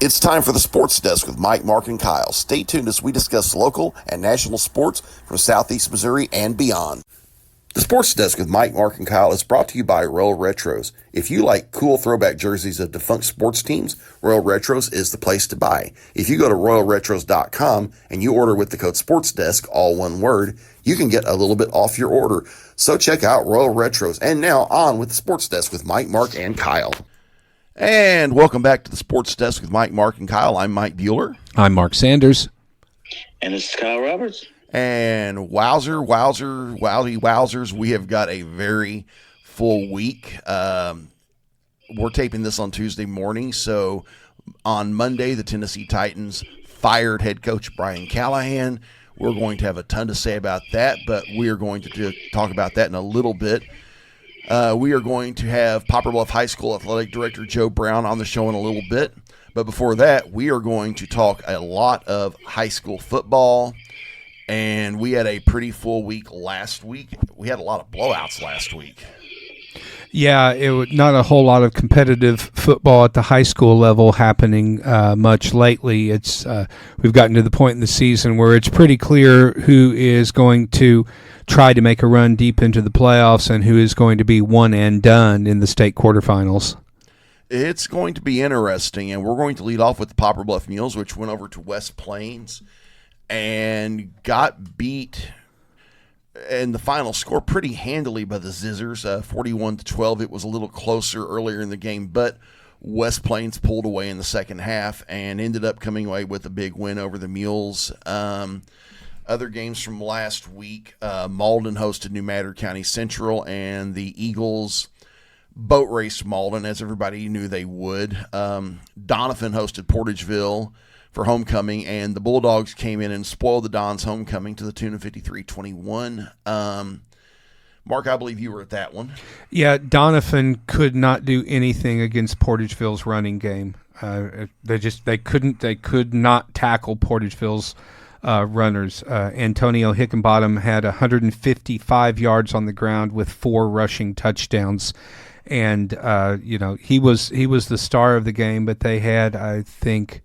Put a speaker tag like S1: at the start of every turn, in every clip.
S1: It's time for the Sports Desk with Mike, Mark, and Kyle. Stay tuned as we discuss local and national sports from Southeast Missouri and beyond. The Sports Desk with Mike, Mark, and Kyle is brought to you by Royal Retros. If you like cool throwback jerseys of defunct sports teams, Royal Retros is the place to buy. If you go to royalretros.com and you order with the code SPORTSDESK, all one word, you can get a little bit off your order. So check out Royal Retros. And now on with the Sports Desk with Mike, Mark, and Kyle. And welcome back to the Sports Desk with Mike, Mark, and Kyle. I'm Mike Bueller.
S2: I'm Mark Sanders.
S3: And this is Kyle Roberts.
S1: And wowzers, we have got a very full week. We're taping this on Tuesday morning, so on Monday, the Tennessee Titans fired head coach Brian Callahan. We're going to have a ton to say about that, but we are going to talk about that in a little bit. We are going to have Poplar Bluff High School Athletic Director Joe Brown on the show in a little bit. But before that, we are going to talk a lot of high school football. And we had a pretty full week last week. We had a lot of blowouts last week.
S2: Yeah, it was not a whole lot of competitive football at the high school level happening much lately. It's we've gotten to the point in the season where it's pretty clear who is going to try to make a run deep into the playoffs and who is going to be one and done in the state quarterfinals.
S1: It's going to be interesting, and we're going to lead off with the Poplar Bluff Mules, which went over to West Plains and got beat in the final score pretty handily by the Zizzers, 41-12. It was a little closer earlier in the game, but West Plains pulled away in the second half and ended up coming away with a big win over the Mules. Other games from last week, Malden hosted New Madrid County Central, and the Eagles boat raced Malden, as everybody knew they would. Doniphan hosted Portageville for homecoming, and the Bulldogs came in and spoiled the Dons' homecoming to the tune of 53-21. Mark, I believe you were at that one.
S2: Yeah, Doniphan could not do anything against Portageville's running game. They could not tackle Portageville's runners. Antonio Hickenbottom had 155 yards on the ground with 4 rushing touchdowns. And he was the star of the game, but they had, I think,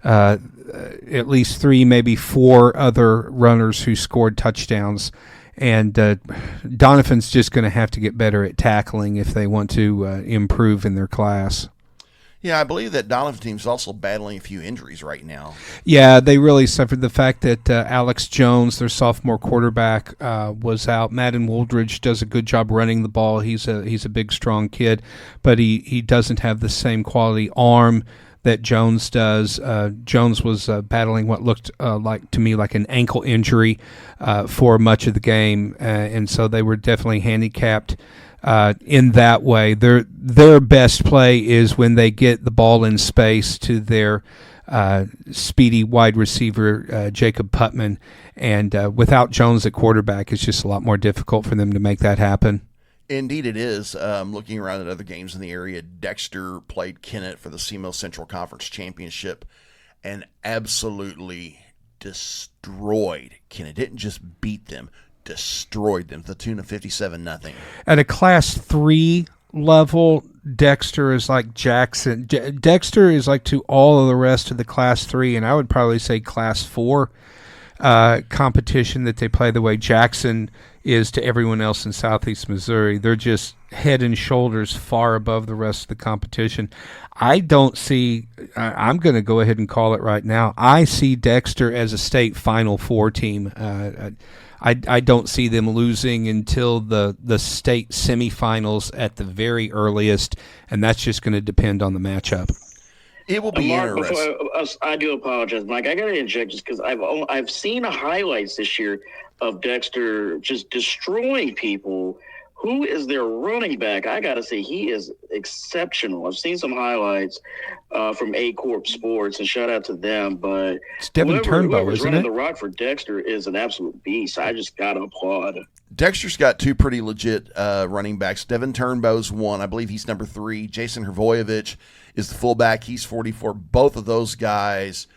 S2: at least 3, maybe 4 other runners who scored touchdowns. And Doniphan's just going to have to get better at tackling if they want to improve in their class.
S1: Yeah, I believe that Doniphan team's also battling a few injuries right now.
S2: Yeah, they really suffered the fact that Alex Jones, their sophomore quarterback, was out. Madden Wooldridge does a good job running the ball. He's a big, strong kid, but he doesn't have the same quality arm that Jones does. Jones was battling what looked like to me like an ankle injury for much of the game, and so they were definitely handicapped in that way. Their best play is when they get the ball in space to their speedy wide receiver, Jacob Putman. And without Jones at quarterback, it's just a lot more difficult for them to make that happen.
S1: Indeed it is. Looking around at other games in the area, Dexter played Kennett for the SEMO Central Conference Championship and absolutely destroyed Kennett. Didn't just beat them, destroyed them to the tune of 57-0.
S2: At a Class 3 level, Dexter is like Jackson. Dexter is like to all of the rest of the Class 3, and I would probably say Class 4 competition that they play the way Jackson is to everyone else in Southeast Missouri. They're just head and shoulders far above the rest of the competition. I don't see, I'm going to go ahead and call it right now, I see Dexter as a state Final Four team. I don't see them losing until the state semifinals at the very earliest, and that's just going to depend on the matchup.
S1: It will be
S3: Mark,
S1: interesting.
S3: I do apologize, Mike. I got to interject just because I've seen highlights this year of Dexter just destroying people. Who is their running back? I got to say, he is exceptional. I've seen some highlights from A Corp Sports, and shout out to them. But
S2: it's Devin Turnbow,
S3: whoever's
S2: isn't
S3: running
S2: it?
S3: the rock for Dexter is an absolute beast. I just got to applaud.
S1: Dexter's got 2 pretty legit running backs. Devin Turnbow's one. I believe he's number 3. Jason Hrvojevic is the fullback. He's 44. Both of those guys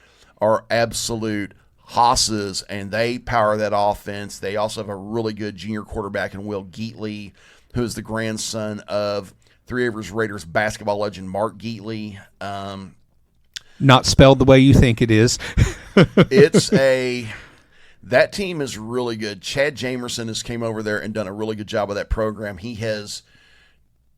S1: are absolute hosses, and they power that offense. They also have a really good junior quarterback in Will Geatley, who is the grandson of Three Rivers Raiders basketball legend Mark Geatley.
S2: Not spelled the way you think it is.
S1: That team is really good. Chad Jamerson has came over there and done a really good job with that program. He has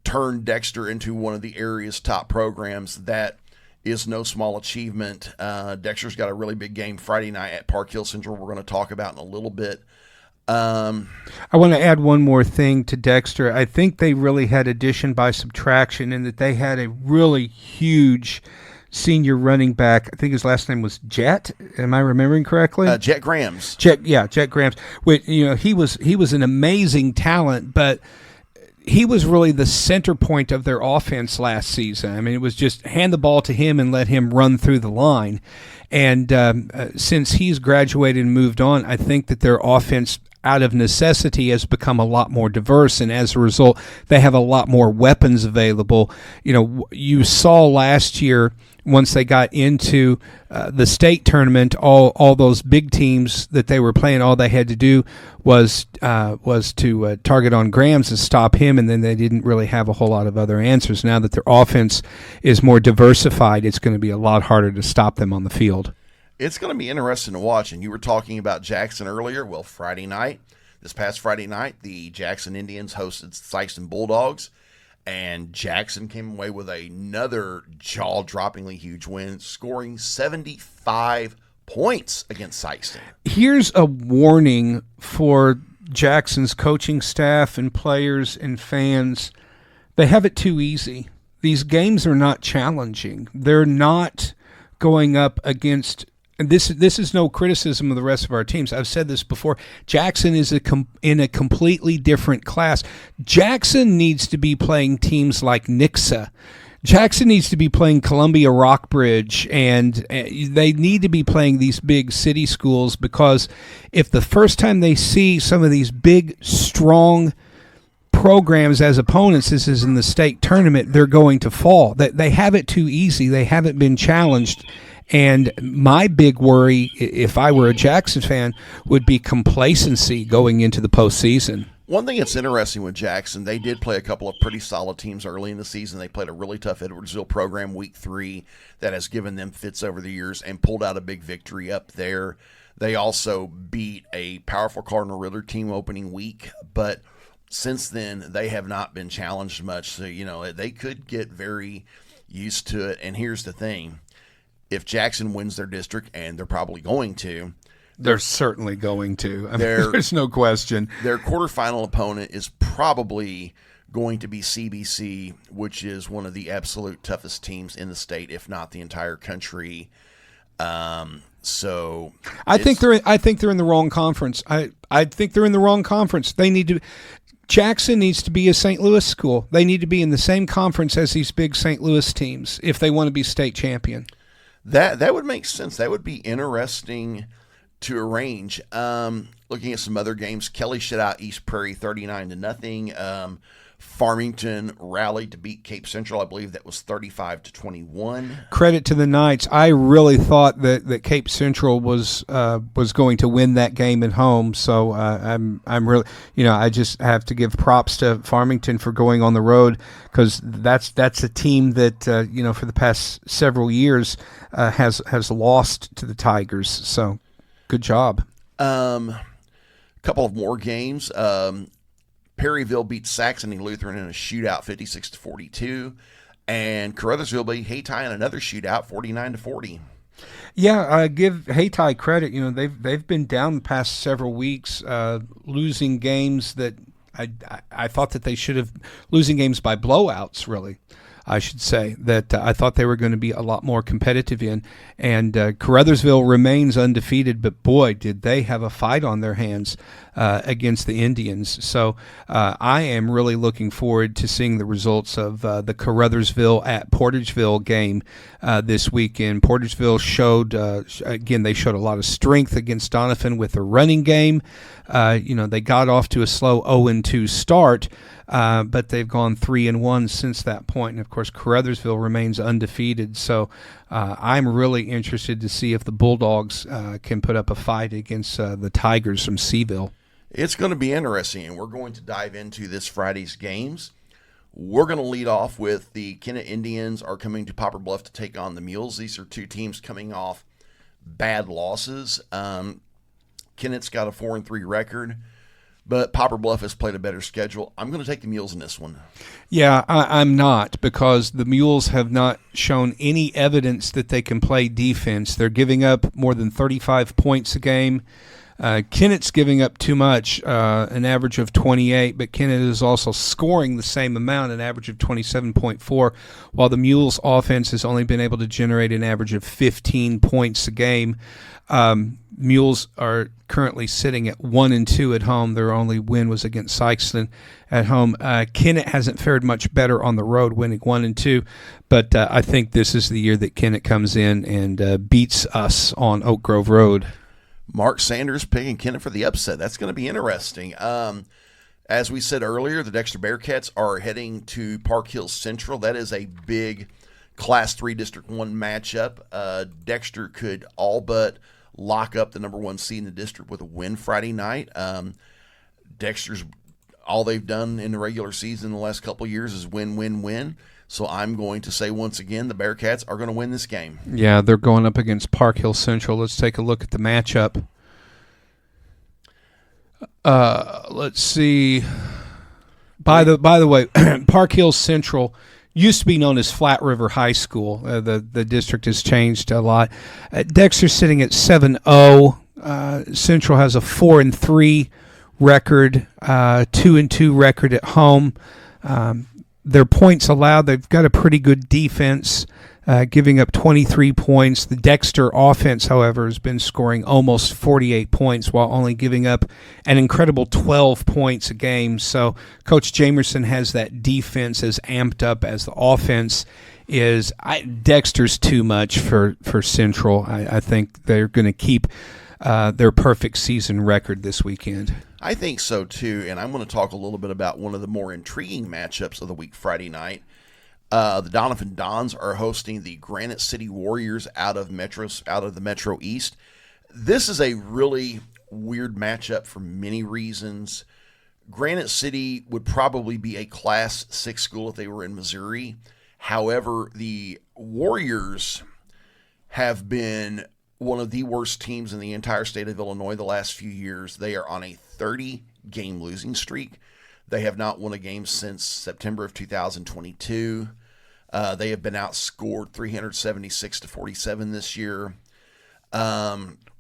S1: turned Dexter into one of the area's top programs. That is no small achievement. Dexter's got a really big game Friday night at Park Hill Central we're going to talk about in a little bit.
S2: I want to add one more thing to Dexter. I think they really had addition by subtraction in that they had a really huge senior running back. I think his last name was Jet. Am I remembering correctly?
S1: Jet Grams.
S2: Jet Grams. Which, he was an amazing talent, but he was really the center point of their offense last season. I mean, it was just hand the ball to him and let him run through the line. And since he's graduated and moved on, I think that their offense, out of necessity, has become a lot more diverse, and as a result, they have a lot more weapons available. You saw last year, once they got into the state tournament, all those big teams that they were playing, all they had to do was to target on Grams and stop him, and then they didn't really have a whole lot of other answers. Now that their offense is more diversified, it's going to be a lot harder to stop them on the field.
S1: It's going to be interesting to watch. And you were talking about Jackson earlier. Well, this past Friday night, the Jackson Indians hosted Sikeston Bulldogs, and Jackson came away with another jaw-droppingly huge win, scoring 75 points against Sikeston.
S2: Here's a warning for Jackson's coaching staff and players and fans. They have it too easy. These games are not challenging. They're not going up against... And this is no criticism of the rest of our teams. I've said this before. Jackson is in a completely different class. Jackson needs to be playing teams like Nixa. Jackson needs to be playing Columbia Rockbridge, and they need to be playing these big city schools, because if the first time they see some of these big, strong programs as opponents, this is in the state tournament, they're going to fall. They have it too easy. They haven't been challenged. And my big worry, if I were a Jackson fan, would be complacency going into the postseason.
S1: One thing that's interesting with Jackson, they did play a couple of pretty solid teams early in the season. They played a really tough Edwardsville program week 3 that has given them fits over the years and pulled out a big victory up there. They also beat a powerful Cardinal Riddler team opening week, but since then they have not been challenged much. So, they could get very used to it. And here's the thing. If Jackson wins their district, and they're probably going to.
S2: They're certainly going to. There's no question.
S1: Their quarterfinal opponent is probably going to be CBC, which is one of the absolute toughest teams in the state, if not the entire country. I think they're in the wrong conference. I think they're in the wrong conference. Jackson needs to be a St. Louis school. They need to be in the same conference as these big St. Louis teams if they want to be state champion. That would make sense. That would be interesting to arrange. Looking at some other games, Kelly shut out East Prairie 39-0. Farmington rallied to beat Cape Central. I believe that was 35-21.
S2: Credit to the Knights. I really thought that Cape Central was going to win that game at home. So I'm really, I just have to give props to Farmington for going on the road, because that's a team that for the past several years has lost to the Tigers. So good job.
S1: Couple of more games. Perryville beat Saxony Lutheran in a shootout, 56-42, and Caruthersville beat Hayti in another shootout, 49-40.
S2: Yeah, give Hayti credit. They've been down the past several weeks, losing games that I thought that they should have, losing games by blowouts, really. I should say, that I thought they were going to be a lot more competitive in. And Caruthersville remains undefeated, but boy, did they have a fight on their hands against the Indians. So I am really looking forward to seeing the results of the Caruthersville at Portageville game this weekend. Portageville showed, again, they showed a lot of strength against Doniphan with the running game. They got off to a slow 0-2 start, but they've gone 3-1 since that point. And of course, Caruthersville remains undefeated. So I'm really interested to see if the Bulldogs can put up a fight against the Tigers from Seaville.
S1: It's going to be interesting, and we're going to dive into this Friday's games We're going to lead off with the Kennett Indians are coming to Poplar Bluff to take on the Mules. These are two teams coming off bad losses. Kennett's got a 4-3 record, but Poplar Bluff has played a better schedule. I'm going to take the Mules in this one.
S2: Yeah, I'm not, because the Mules have not shown any evidence that they can play defense. They're giving up more than 35 points a game. Kennett's giving up too much, an average of 28, but Kennett is also scoring the same amount, an average of 27.4, while the Mules' offense has only been able to generate an average of 15 points a game. Mules are currently sitting at 1-2 at home. Their only win was against Sykeston at home. Kennett hasn't fared much better on the road, winning 1-2, but I think this is the year that Kennett comes in and beats us on Oak Grove Road.
S1: Mark Sanders picking Kennett for the upset. That's going to be interesting. As we said earlier, the Dexter Bearcats are heading to Park Hills Central. That is a big Class 3 District 1 matchup. Dexter could all but lock up the number 1 seed in the district with a win Friday night. Dexter's all they've done in the regular season the last couple of years is win, win, win. So I'm going to say once again the Bearcats are going to win this game.
S2: Yeah, they're going up against Park Hill Central. Let's take a look at the matchup. Let's see. By the way, Park Hill Central used to be known as Flat River High School. The district has changed a lot. Dexter's sitting at 7-0. Central has a 4-3 record, 2-2 record at home. Their points allowed, they've got a pretty good defense, giving up 23 points. The Dexter offense, however, has been scoring almost 48 points while only giving up an incredible 12 points a game. So Coach Jamerson has that defense as amped up as the offense is. Dexter's too much for Central. I think they're going to keep their perfect season record this weekend.
S1: I think so, too, and I'm going to talk a little bit about one of the more intriguing matchups of the week Friday night. The Doniphan Dons are hosting the Granite City Warriors out of the Metro East. This is a really weird matchup for many reasons. Granite City would probably be a Class 6 school if they were in Missouri. However, the Warriors have been one of the worst teams in the entire state of Illinois the last few years. They are on a 30-game losing streak. They have not won a game since September of 2022. They have been outscored 376-47 this year.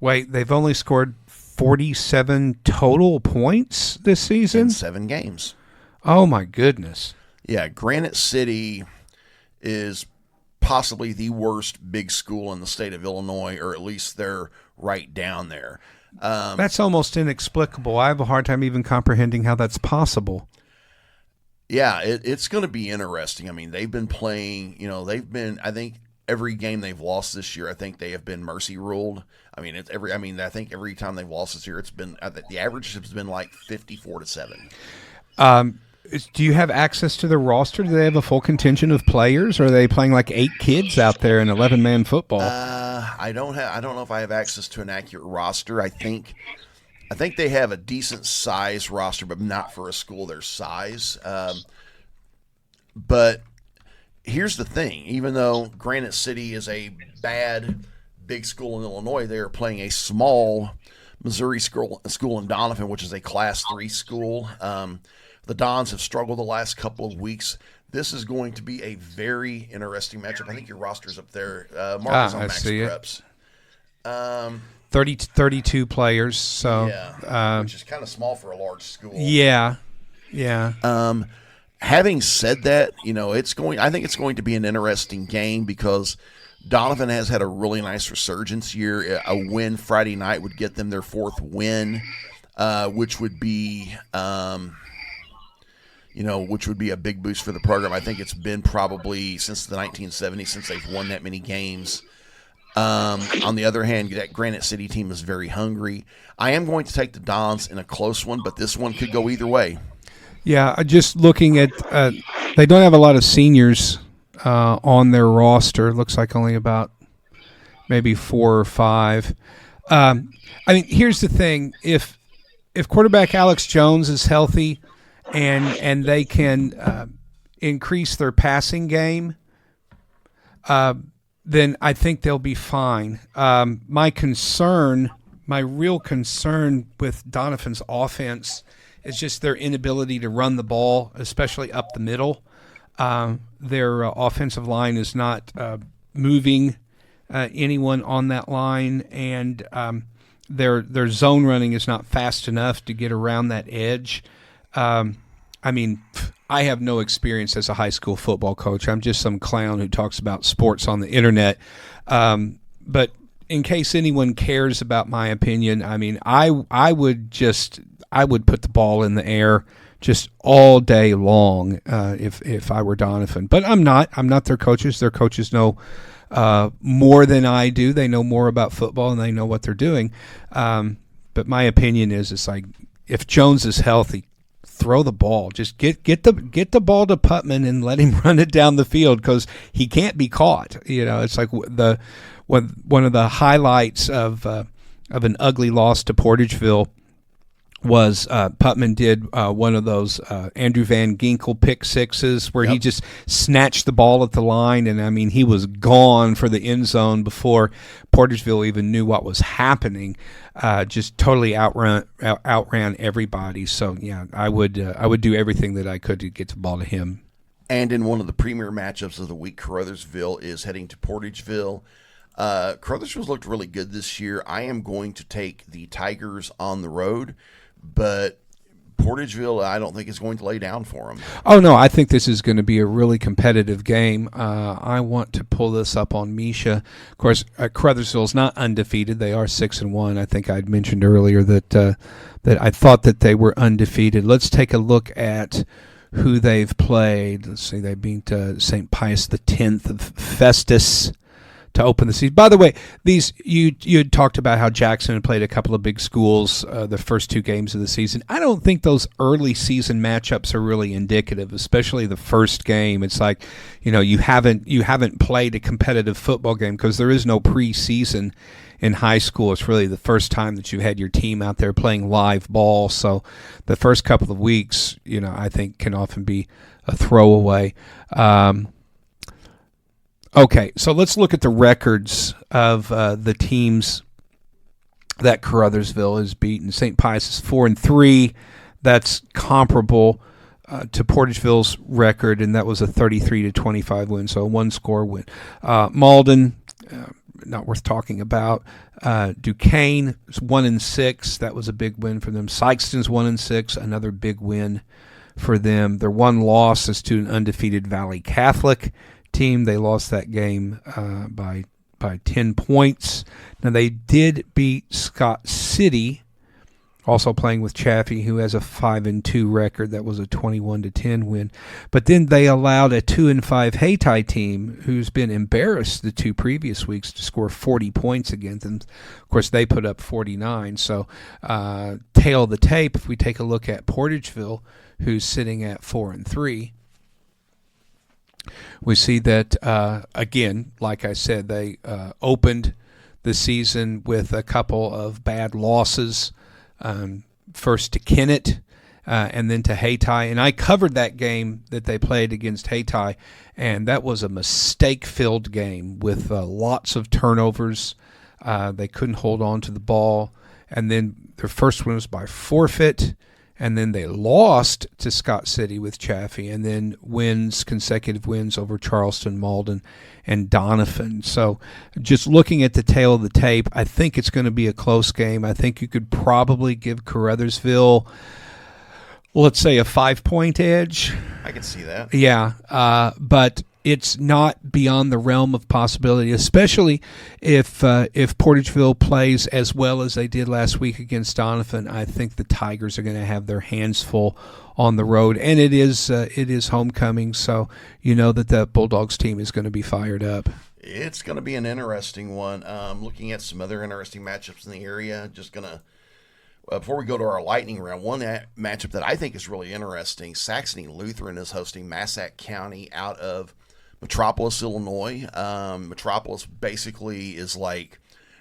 S2: Wait, they've only scored 47 total points this season?
S1: In 7 games.
S2: Oh, my goodness.
S1: Yeah, Granite City is possibly the worst big school in the state of Illinois, or at least they're right down there.
S2: That's almost inexplicable. I have a hard time even comprehending how that's possible.
S1: Yeah, it's going to be interesting. I mean, they've been playing, I think every game they've lost this year, I think they have been mercy ruled. I mean, I think every time they've lost this year, it's been, the average has been like 54-7.
S2: Do you have access to the roster? Do they have a full contingent of players, or are they playing like 8 kids out there in 11-man football?
S1: I don't know if I have access to an accurate roster. I think they have a decent size roster, but not for a school their size. But here's the thing: even though Granite City is a bad big school in Illinois, they are playing a small Missouri school in Doniphan, which is a Class 3 school. The Dons have struggled the last couple of weeks. This is going to be a very interesting matchup. I think your roster's up there. Mark is on Max Preps.
S2: 32 players. So
S1: yeah, which is kind of small for a large school.
S2: Yeah.
S1: Having said that, I think it's going to be an interesting game because Doniphan has had a really nice resurgence year. A win Friday night would get them their 4th win, which would be a big boost for the program. I think it's been probably since the 1970s since they've won that many games. On the other hand, that Granite City team is very hungry. I am going to take the Dons in a close one, but this one could go either way.
S2: Yeah, just looking at they don't have a lot of seniors on their roster. It looks like only about maybe 4 or 5. I mean, here's the thing: if quarterback Alex Jones is healthy and they can increase their passing game, then I think they'll be fine. My real concern with Doniphan's offense is just their inability to run the ball, especially up the middle. Their offensive line is not moving anyone on that line, and their zone running is not fast enough to get around that edge. I mean, I have no experience as a high school football coach. I'm just some clown who talks about sports on the internet. But in case anyone cares about my opinion, I mean, I would put the ball in the air just all day long if I were Doniphan. But I'm not. I'm not their coaches. Their coaches know more than I do. They know more about football and they know what they're doing. But my opinion is, it's like, if Jones is healthy, throw the ball. Just get the ball to Putman and let him run it down the field, because he can't be caught. It's like one of the highlights of an ugly loss to Portageville was Putman did one of those Andrew Van Ginkel pick sixes where he just snatched the ball at the line, and I mean, he was gone for the end zone before Portageville even knew what was happening. Just totally outran everybody. So yeah, I would do everything that I could to get the ball to him.
S1: And in one of the premier matchups of the week, Caruthersville is heading to Portageville. Caruthersville's looked really good this year. I am going to take the Tigers on the road, but Portageville, I don't think is going to lay down for them.
S2: Oh, no, I think this is going to be a really competitive game. I want to pull this up on Misha. Of course, Caruthersville's not undefeated. They are 6-1. I think I'd mentioned earlier that I thought that they were undefeated. Let's take a look at who they've played. Let's see, they beat St. Pius X of Festus to open the season. By the way, these you had talked about how Jackson had played a couple of big schools the first two games of the season. I don't think those early season matchups are really indicative, especially the first game. It's like, you haven't played a competitive football game because there is no preseason in high school. It's really the first time that you've had your team out there playing live ball. So the first couple of weeks, I think can often be a throwaway. Okay, so let's look at the records of the teams that Caruthersville has beaten. St. Pius is 4-3. That's comparable to Portageville's record, and that was a 33-25 win, so a one-score win. Malden, not worth talking about. Duquesne is 1-6. That was a big win for them. Sykeston's 1-6, another big win for them. Their one loss is to an undefeated Valley Catholic team. They lost that game by 10 points. Now, they did beat Scott City, also playing with Chaffee, who has a 5-2 record. That was a 21-10 win. But then they allowed a 2-5 Hayti team, who's been embarrassed the two previous weeks, to score 40 points against them. Of course, they put up 49. So, tail of the tape, if we take a look at Portageville, who's sitting at 4-3, we see that, again, like I said, they opened the season with a couple of bad losses, first to Kennett and then to Hayti. And I covered that game that they played against Hayti, and that was a mistake-filled game with lots of turnovers. They couldn't hold on to the ball. And then their first win was by forfeit. And then they lost to Scott City with Chaffee, and then consecutive wins over Charleston, Malden, and Doniphan. So just looking at the tail of the tape, I think it's going to be a close game. I think you could probably give Caruthersville, let's say, a 5-point edge.
S1: I can see that.
S2: Yeah, but it's not beyond the realm of possibility, especially if Portageville plays as well as they did last week against Doniphan. I think the Tigers are going to have their hands full on the road, and it is homecoming, so you know that the Bulldogs team is going to be fired up.
S1: It's going to be an interesting one. Looking at some other interesting matchups in the area, just going to before we go to our lightning round, one matchup that I think is really interesting: Saxony Lutheran is hosting Massac County out of Metropolis, Illinois. Metropolis basically is like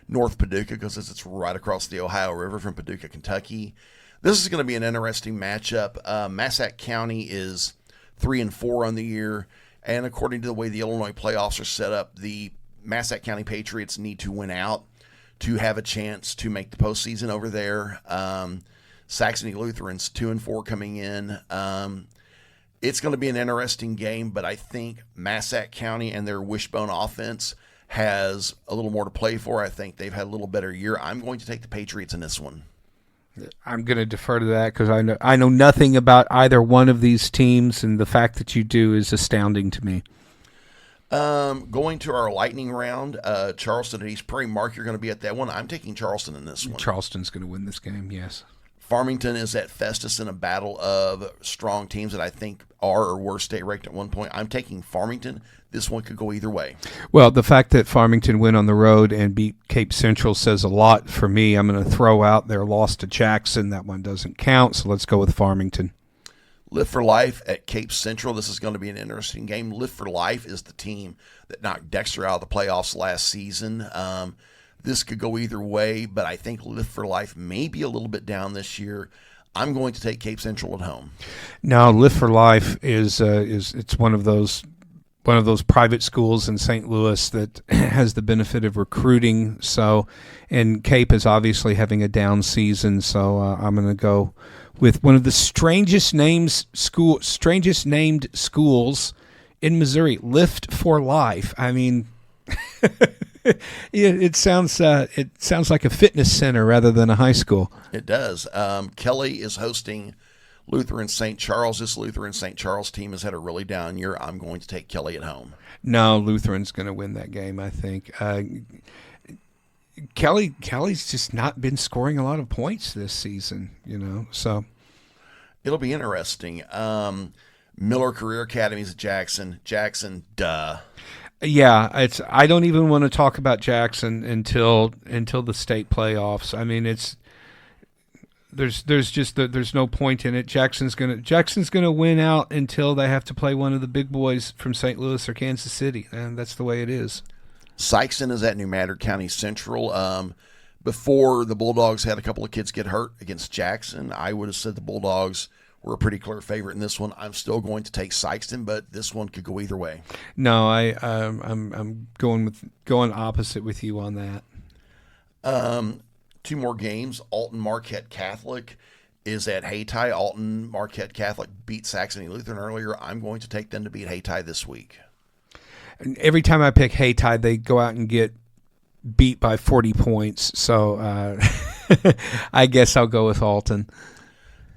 S1: North Paducah because it's right across the Ohio River from Paducah, Kentucky. This is going to be an interesting matchup. Massac County is 3-4 on the year. And according to the way the Illinois playoffs are set up, the Massac County Patriots need to win out to have a chance to make the postseason over there. Saxony Lutherans 2-4 coming in. It's going to be an interesting game, but I think Massac County and their wishbone offense has a little more to play for. I think they've had a little better year. I'm going to take the Patriots in this one.
S2: I'm going to defer to that because I know nothing about either one of these teams, and the fact that you do is astounding to me.
S1: Going to our lightning round, Charleston at East Prairie. Mark, you're going to be at that one. I'm taking Charleston in this one.
S2: Charleston's going to win this game, yes.
S1: Farmington is at Festus in a battle of strong teams that I think are or were state ranked at one point. I'm taking Farmington. This one could go either way.
S2: Well, the fact that Farmington went on the road and beat Cape Central says a lot for me. I'm going to throw out their loss to Jackson. That one doesn't count, so let's go with Farmington.
S1: Live for Life at Cape Central. This is going to be an interesting game. Live for Life is the team that knocked Dexter out of the playoffs last season. This could go either way, but I think Live for Life may be a little bit down this year. I'm going to take Cape Central at home.
S2: Now, Live for Life is it's one of those private schools in St. Louis that has the benefit of recruiting. So, and Cape is obviously having a down season. So I'm going to go with one of the strangest named schools in Missouri. Lift for Life. I mean, it sounds like a fitness center rather than a high school.
S1: It does. Kelly is hosting Lutheran St. Charles. This Lutheran St. Charles team has had a really down year. I'm going to take Kelly at home.
S2: No, Lutheran's going to win that game, I think. Kelly's just not been scoring a lot of points this season, so
S1: it'll be interesting. Miller Career Academies at Jackson. Jackson, duh.
S2: Yeah, I don't even want to talk about Jackson until the state playoffs. I mean, there's no point in it. Jackson's gonna win out until they have to play one of the big boys from St. Louis or Kansas City, and that's the way it is.
S1: Sykeston is at New Madrid County Central. Before the Bulldogs had a couple of kids get hurt against Jackson, I would have said the Bulldogs were a pretty clear favorite in this one. I'm still going to take Sykeston, but this one could go either way.
S2: No, I'm going opposite with you on that.
S1: Two more games. Alton Marquette Catholic is at Hayti. Alton Marquette Catholic beat Saxony Lutheran earlier. I'm going to take them to beat Hayti this week.
S2: And every time I pick Hayti, they go out and get beat by 40 points. So I guess I'll go with Alton.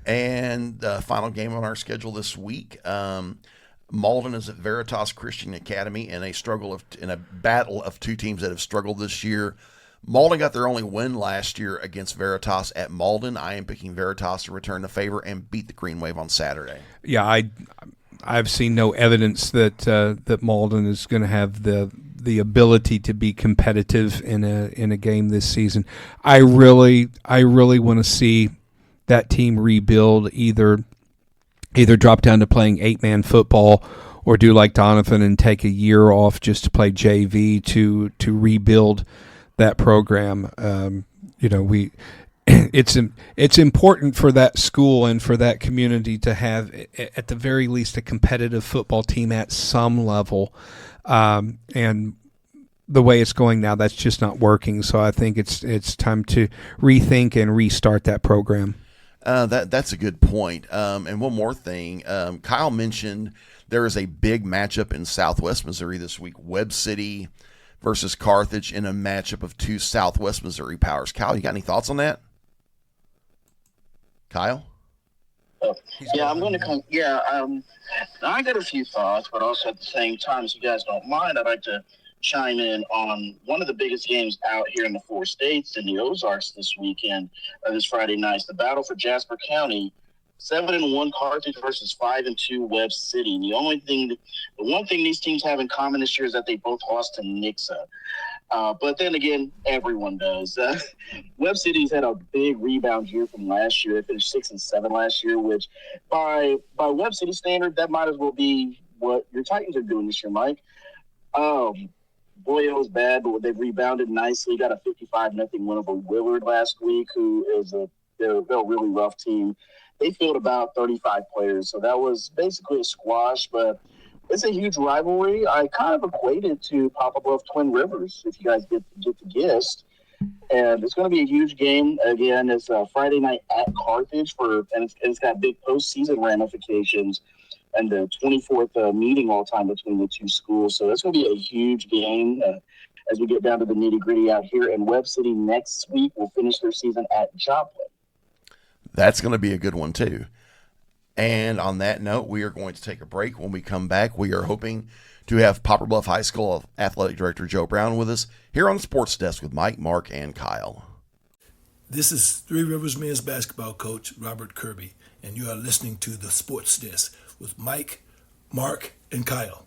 S1: And the final game on our schedule this week, Malden is at Veritas Christian Academy in a battle of two teams that have struggled this year. Malden got their only win last year against Veritas at Malden. I am picking Veritas to return the favor and beat the Green Wave on Saturday.
S2: Yeah, I've seen no evidence that Malden is going to have the ability to be competitive in a game this season. I really want to see that team rebuild, either drop down to playing 8-man football or do like Donovan and take a year off just to play JV to rebuild that program. It's important for that school and for that community to have, at the very least, a competitive football team at some level. And the way it's going now, that's just not working. So I think it's time to rethink and restart that program.
S1: That's a good point. And one more thing, Kyle mentioned there is a big matchup in Southwest Missouri this week. Webb City versus Carthage in a matchup of two Southwest Missouri powers. Kyle, you got any thoughts on that? Kyle?
S3: Yeah, I'm going to come. Yeah, I got a few thoughts, but also at the same time, if you guys don't mind, I'd like to chime in on one of the biggest games out here in the 4 states in the Ozarks this weekend, this Friday night. The battle for Jasper County, 7-1 Carthage versus 5-2 Webb City. The one thing these teams have in common this year is that they both lost to Nixa. But then again, everyone does. Webb City's had a big rebound year from last year. They finished 6-7 last year, which by Webb City standard, that might as well be what your Titans are doing this year, Mike. Boy, it was bad, but they've rebounded nicely. Got a 55-0 win over Willard last week, who is they're a really rough team. they filled about 35 players. So that was basically a squash, but it's a huge rivalry. I kind of equated to Poplar Bluff Twin Rivers, if you guys get the gist. And it's going to be a huge game. Again, it's a Friday night at Carthage and it's got big postseason ramifications and the 24th meeting all time between the two schools. So it's going to be a huge game as we get down to the nitty gritty out here in Webb City next week. We'll finish their season at Joplin.
S1: That's going to be a good one, too. And on that note, we are going to take a break. When we come back, we are hoping to have Poplar Bluff High School Athletic Director Joe Brown with us here on the Sports Desk with Mike, Mark, and Kyle.
S4: This is Three Rivers men's basketball coach Robert Kirby, and you are listening to the Sports Desk with Mike, Mark, and Kyle.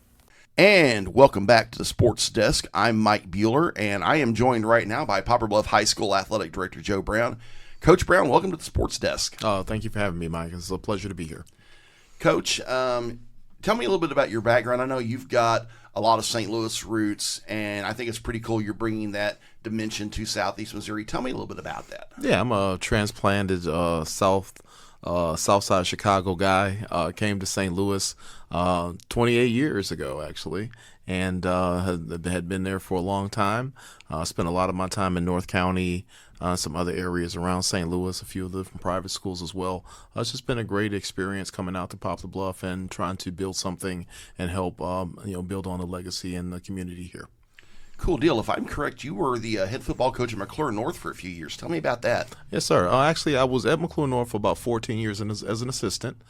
S1: And welcome back to the Sports Desk. I'm Mike Bueller, and I am joined right now by Poplar Bluff High School Athletic Director Joe Brown. Coach Brown, welcome to the Sports Desk.
S5: Oh, thank you for having me, Mike. It's a pleasure to be here.
S1: Coach, tell me a little bit about your background. I know you've got a lot of St. Louis roots, and I think it's pretty cool you're bringing that dimension to Southeast Missouri. Tell me a little bit about that.
S5: Yeah, I'm a transplanted South Side Chicago guy. Came to St. Louis 28 years ago, actually, and had been there for a long time. Spent a lot of my time in North County, some other areas around St. Louis, a few of the private schools as well. It's just been a great experience coming out to Poplar Bluff and trying to build something and help build on the legacy in the community here.
S1: Cool deal. If I'm correct, you were the head football coach at McClure North for a few years. Tell me about that.
S5: Yes, sir. Actually, I was at McClure North for about 14 years as an assistant,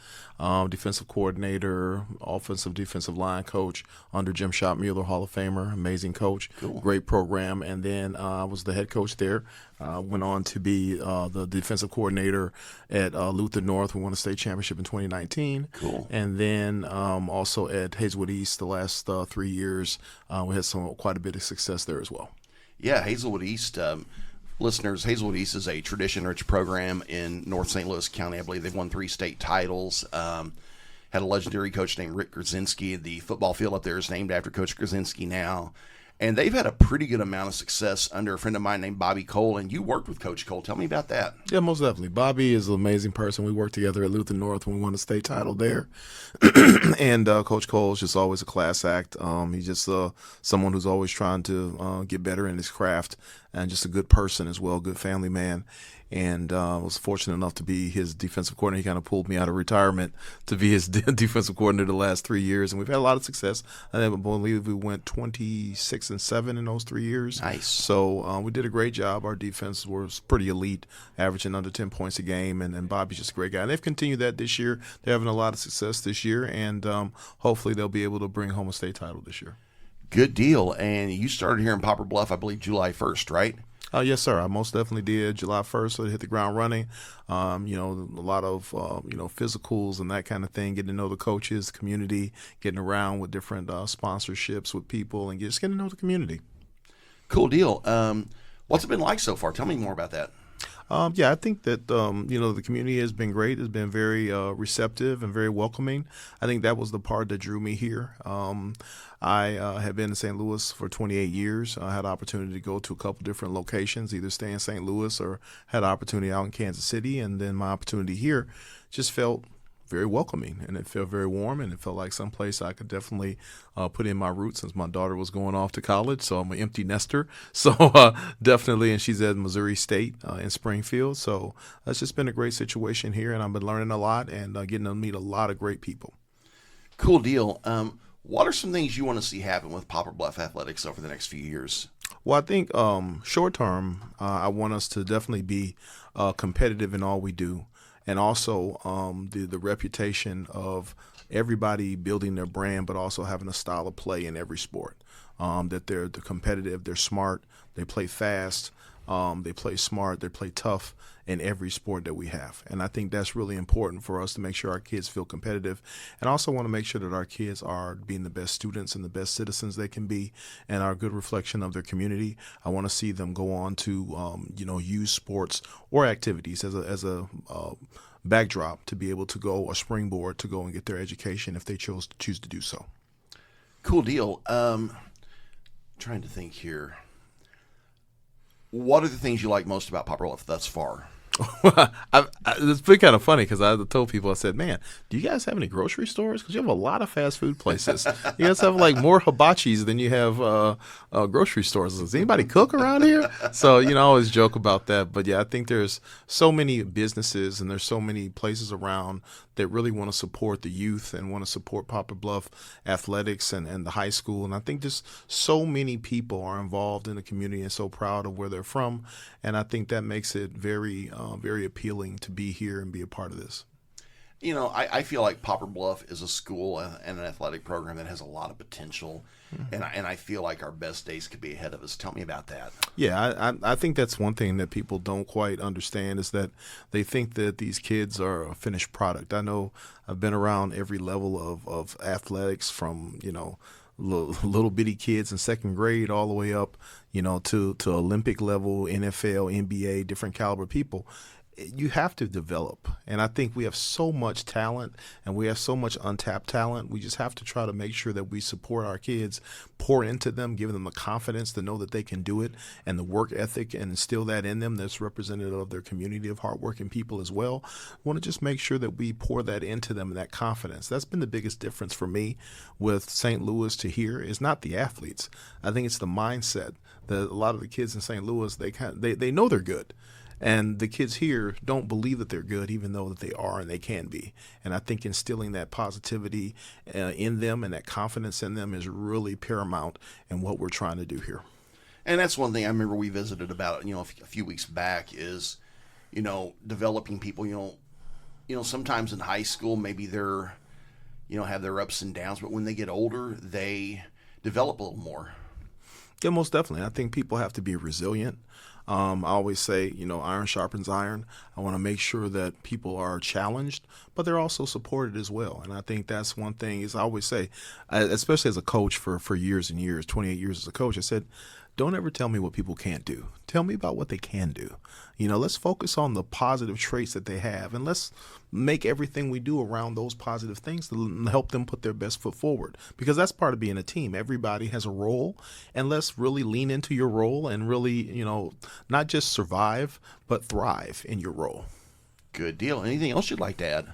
S5: defensive coordinator, offensive defensive line coach under Jim Schott-Mueller, Hall of Famer, amazing coach,
S1: Cool.
S5: Great program. And then I was the head coach there. Went on to be the defensive coordinator at Luther North. We won a state championship in 2019.
S1: Cool.
S5: And then also at Hazelwood East the last 3 years. We had quite a bit of success there as well.
S1: Yeah, Hazelwood East. Listeners, Hazelwood East is a tradition-rich program in North St. Louis County. I believe they've won 3 state titles. Had a legendary coach named Rick Grzinski. The football field up there is named after Coach Grzinski now. And they've had a pretty good amount of success under a friend of mine named Bobby Cole, and you worked with Coach Cole. Tell me about that.
S5: Yeah, most definitely. Bobby is an amazing person. We worked together at Luther North when we won the state title there. And Coach Cole is just always a class act. He's just someone who's always trying to get better in his craft, and just a good person as well, good family man. And I was fortunate enough to be his defensive coordinator. He kind of pulled me out of retirement to be his defensive coordinator the last 3 years, and we've had a lot of success. I believe we went 26-7 in those 3 years.
S1: Nice.
S5: So we did a great job. Our defense was pretty elite, averaging under 10 points a game, and Bobby's just a great guy. And they've continued that this year. They're having a lot of success this year, and hopefully they'll be able to bring home a state title this year.
S1: Good deal. And you started here in Poplar Bluff, I believe, July 1st, right?
S5: Yes, sir. I most definitely did. July 1st, so I hit the ground running. A lot of, physicals and that kind of thing, getting to know the coaches, community, getting around with different sponsorships with people, and just getting to know the community.
S1: Cool deal. What's it been like so far? Tell me more about that.
S5: I think that, the community has been great. It's been very receptive and very welcoming. I think that was the part that drew me here. I have been in St. Louis for 28 years. I had the opportunity to go to a couple different locations, either stay in St. Louis or had an opportunity out in Kansas City. And then my opportunity here just felt very welcoming, and it felt very warm, and it felt like someplace I could definitely put in my roots since my daughter was going off to college. So I'm an empty nester. So definitely, and she's at Missouri State in Springfield. So it's just been a great situation here, and I've been learning a lot and getting to meet a lot of great people.
S1: Cool deal. What are some things you want to see happen with Poplar Bluff Athletics over the next few years?
S5: Well, I think short term, I want us to definitely be competitive in all we do. And also the reputation of everybody building their brand, but also having a style of play in every sport. That they're competitive, they're smart, they play fast, they play smart, they play tough in every sport that we have. And I think that's really important for us to make sure our kids feel competitive, and also want to make sure that our kids are being the best students and the best citizens they can be and are a good reflection of their community. I want to see them go on to, use sports or activities as a backdrop to be able to go, a springboard to go and get their education if they choose to do so.
S1: Cool deal. Trying to think here. What are the things you like most about Poplar Bluff thus far?
S5: It's been kind of funny because I told people, I said, man, do you guys have any grocery stores? Because you have a lot of fast food places. You guys have like more hibachis than you have grocery stores. Does anybody cook around here? So, I always joke about that. But yeah, I think there's so many businesses and there's so many places around that really want to support the youth and want to support Poplar Bluff athletics and the high school. And I think just so many people are involved in the community and so proud of where they're from. And I think that makes it very, very appealing to be here and be a part of this.
S1: I feel like Poplar Bluff is a school and an athletic program that has a lot of potential, and I feel like our best days could be ahead of us. Tell me about that.
S5: Yeah, I think that's one thing that people don't quite understand is that they think that these kids are a finished product. I know I've been around every level of athletics from, little bitty kids in second grade all the way up, to Olympic level, NFL, NBA, different caliber people. You have to develop. And I think we have so much talent and we have so much untapped talent. We just have to try to make sure that we support our kids, pour into them, give them the confidence to know that they can do it and the work ethic and instill that in them that's representative of their community of hardworking people as well. I want to just make sure that we pour that into them and that confidence. That's been the biggest difference for me with St. Louis to here is not the athletes. I think it's the mindset that a lot of the kids in St. Louis, they know they're good. And the kids here don't believe that they're good, even though that they are and they can be. And I think instilling that positivity in them and that confidence in them is really paramount in what we're trying to do here.
S1: And that's one thing I remember we visited about, a few weeks back is, developing people. Sometimes in high school, maybe they're, have their ups and downs, but when they get older, they develop a little more.
S5: Yeah, most definitely. I think people have to be resilient. I always say, iron sharpens iron. I want to make sure that people are challenged, but they're also supported as well. And I think that's one thing is I always say, especially as a coach for years and years, 28 years as a coach, I said, don't ever tell me what people can't do. Tell me about what they can do. Let's focus on the positive traits that they have, and let's make everything we do around those positive things to help them put their best foot forward, because that's part of being a team. Everybody has a role, and let's really lean into your role and really, not just survive, but thrive in your role.
S1: Good deal. Anything else you'd like to add?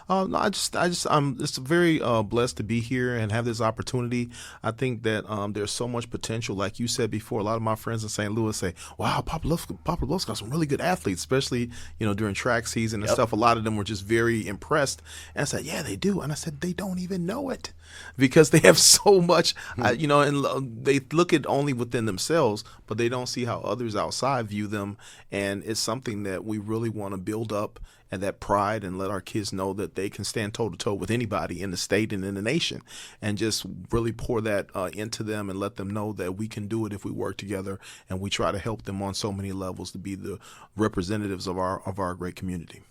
S5: No, I'm just very blessed to be here and have this opportunity. I think that there's so much potential. Like you said before, a lot of my friends in St. Louis say, wow, Poplar Bluff's got some really good athletes, especially, during track season and stuff. A lot of them were just very impressed. And I said, yeah, they do. And I said, they don't even know it because they have so much, and they look at only within themselves, but they don't see how others outside view them. And it's something that we really want to build up, and that pride, and let our kids know that they can stand toe-to-toe with anybody in the state and in the nation, and just really pour that into them and let them know that we can do it if we work together, and we try to help them on so many levels to be the representatives of our great community.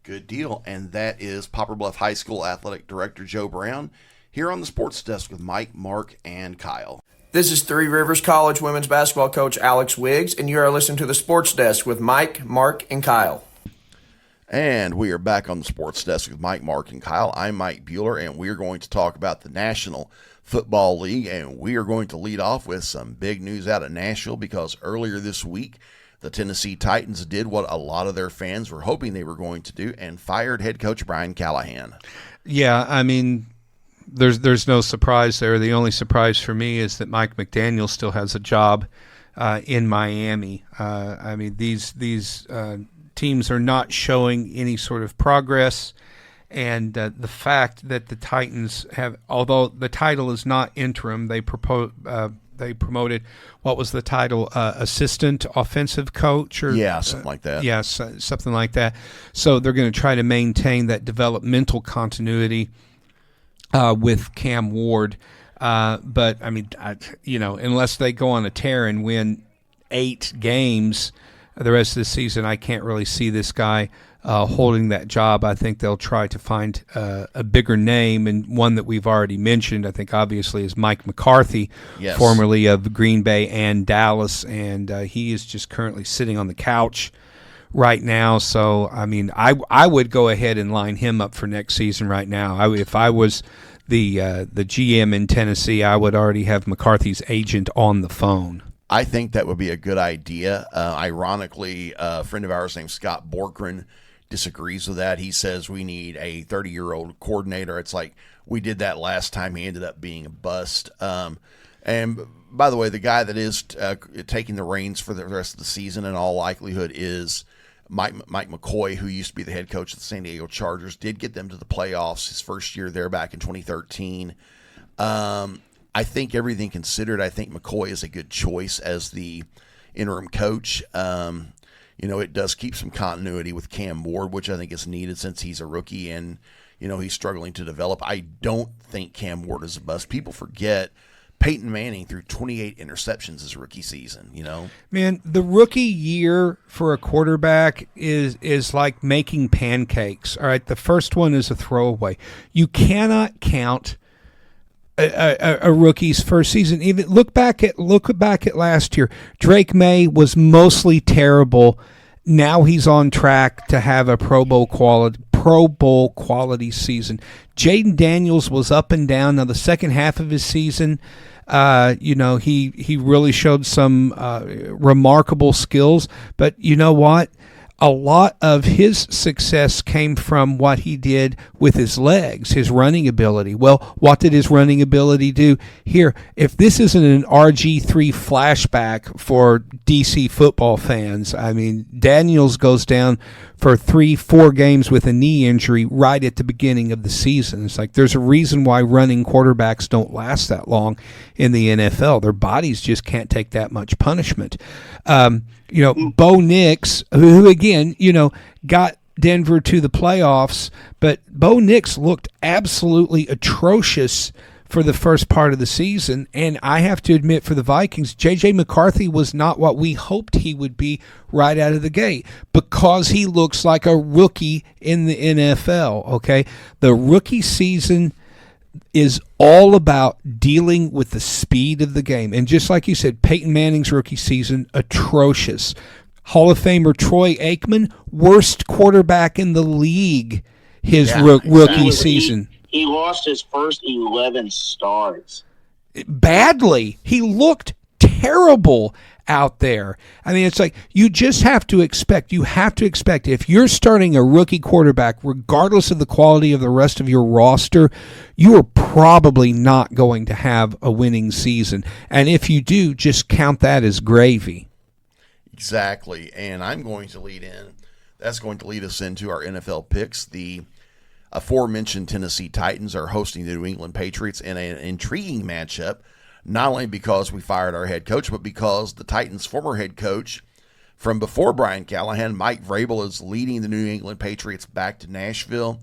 S1: Good deal. And that is Poplar Bluff High School Athletic Director Joe Brown here on the Sports Desk with Mike, Mark, and Kyle.
S6: This is Three Rivers College women's basketball coach Alex Wiggs, and you are listening to the Sports Desk with Mike, Mark, and Kyle.
S1: And we are back on the Sports Desk with Mike, Mark, and Kyle. I'm Mike Bueller, and we are going to talk about the National Football League, and we are going to lead off with some big news out of Nashville because earlier this week, the Tennessee Titans did what a lot of their fans were hoping they were going to do and fired head coach Brian Callahan.
S2: Yeah, I mean, there's no surprise there. The only surprise for me is that Mike McDaniel still has a job in Miami. I mean, these teams are not showing any sort of progress, and the fact that the Titans have, although the title is not interim, they promoted, what was the title, assistant offensive coach, or
S1: something like that.
S2: Yes, something like that. So they're going to try to maintain that developmental continuity with Cam Ward, but I mean, unless they go on a tear and win 8 games the rest of the season, I can't really see this guy holding that job. I think they'll try to find a bigger name, and one that we've already mentioned, I think, obviously, is Mike McCarthy, formerly of Green Bay and Dallas, and he is just currently sitting on the couch right now. So, I mean, I would go ahead and line him up for next season right now. If I was the GM in Tennessee, I would already have McCarthy's agent on the phone.
S1: I think that would be a good idea. Ironically, a friend of ours named Scott Borkran disagrees with that. He says we need a 30-year-old coordinator. It's like we did that last time. He ended up being a bust. And by the way, the guy that is taking the reins for the rest of the season in all likelihood is Mike McCoy, who used to be the head coach of the San Diego Chargers, did get them to the playoffs his first year there back in 2013. I think everything considered, I think McCoy is a good choice as the interim coach. It does keep some continuity with Cam Ward, which I think is needed since he's a rookie and, he's struggling to develop. I don't think Cam Ward is a bust. People forget Peyton Manning threw 28 interceptions his rookie season,
S2: Man, the rookie year for a quarterback is like making pancakes. All right, the first one is a throwaway. You cannot count a rookie's first season. Even look back at last year. Drake May was mostly terrible. Now he's on track to have a Pro Bowl quality season. Jaden Daniels was up and down. Now the second half of his season, he really showed some remarkable skills. But you know what? A lot of his success came from what he did with his legs, his running ability. Well, what did his running ability do? Here, if this isn't an RG3 flashback for DC football fans, I mean, Daniels goes down for 3-4 games with a knee injury right at the beginning of the season. It's like there's a reason why running quarterbacks don't last that long in the NFL. Their bodies just can't take that much punishment. Bo Nix, who again, got Denver to the playoffs, but Bo Nix looked absolutely atrocious for the first part of the season. And I have to admit, for the Vikings, J.J. McCarthy was not what we hoped he would be right out of the gate because he looks like a rookie in the NFL, okay? The rookie season is all about dealing with the speed of the game. And just like you said, Peyton Manning's rookie season, atrocious. Hall of Famer Troy Aikman, worst quarterback in the league his rookie season.
S3: He lost his first 11 starts.
S2: Badly. He looked terrible out there. I mean, it's like you just have to expect. If you're starting a rookie quarterback, regardless of the quality of the rest of your roster, you are probably not going to have a winning season. And if you do, just count that as gravy.
S1: Exactly. And I'm going to lead in. That's going to lead us into our NFL picks. The aforementioned Tennessee Titans are hosting the New England Patriots in an intriguing matchup, not only because we fired our head coach, but because the Titans' former head coach from before Brian Callahan, Mike Vrabel, is leading the New England Patriots back to Nashville.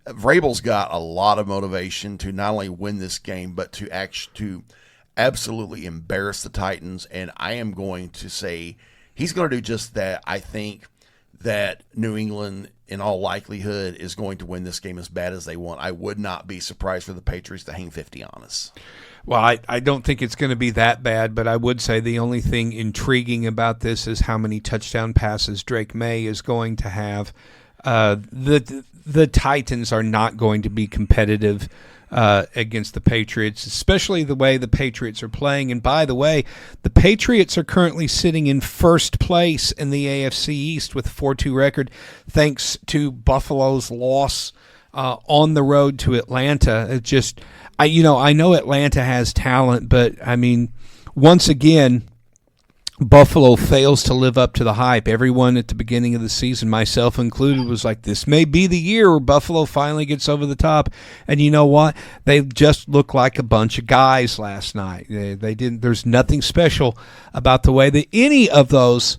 S1: Vrabel's got a lot of motivation to not only win this game, but to absolutely embarrass the Titans, and I am going to say he's going to do just that. I think that New England, in all likelihood, is going to win this game as bad as they want. I would not be surprised for the Patriots to hang 50 on us.
S2: Well, I don't think it's going to be that bad, but I would say the only thing intriguing about this is how many touchdown passes Drake May is going to have. The Titans are not going to be competitive against the Patriots, especially the way the Patriots are playing. And by the way, the Patriots are currently sitting in first place in the AFC East with a 4-2 record, thanks to Buffalo's loss on the road to Atlanta. It just, I know Atlanta has talent, but I mean, once again, Buffalo fails to live up to the hype. Everyone at the beginning of the season, myself included, was like, this may be the year where Buffalo finally gets over the top. And you know what? They just looked like a bunch of guys last night. They didn't. There's nothing special about the way that any of those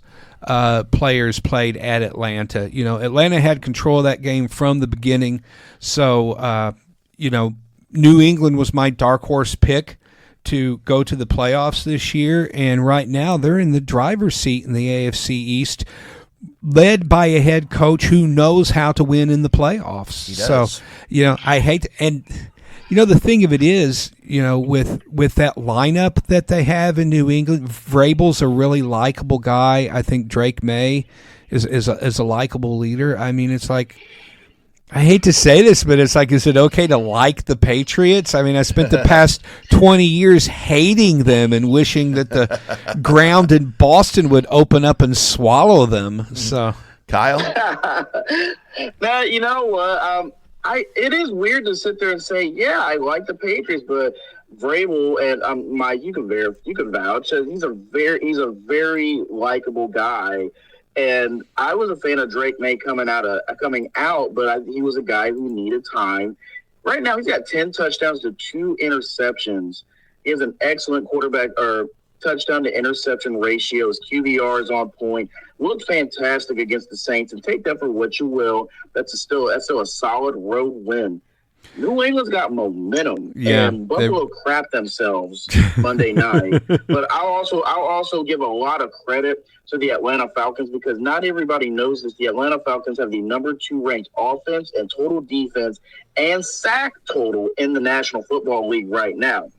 S2: players played at Atlanta. Atlanta had control of that game from the beginning. So, New England was my dark horse pick to go to the playoffs this year, and right now they're in the driver's seat in the AFC East, led by a head coach who knows how to win in the playoffs.
S1: He does.
S2: So, I hate to, and the thing of it is, with that lineup that they have in New England, Vrabel's a really likable guy. I think Drake May is a likable leader. I mean, it's like I hate to say this, but it's like, is it okay to like the Patriots? I mean, I spent the past 20 years hating them and wishing that the ground in Boston would open up and swallow them. So,
S1: Kyle?
S3: Now, you know what? It is weird to sit there and say, yeah, I like the Patriots, but Vrabel and Mike, you can vouch. He's a very likable guy. And I was a fan of Drake May coming out, but he was a guy who needed time. Right now, he's got 10 touchdowns to 2 interceptions. He has an excellent quarterback or touchdown to interception ratio. His QBR is on point. Looked fantastic against the Saints. And take that for what you will. That's still a solid road win. New England's got momentum, and Buffalo crapped themselves Monday night. But I'll also give a lot of credit to the Atlanta Falcons because not everybody knows this. The Atlanta Falcons have the number 2 ranked offense and total defense and sack total in the National Football League right now.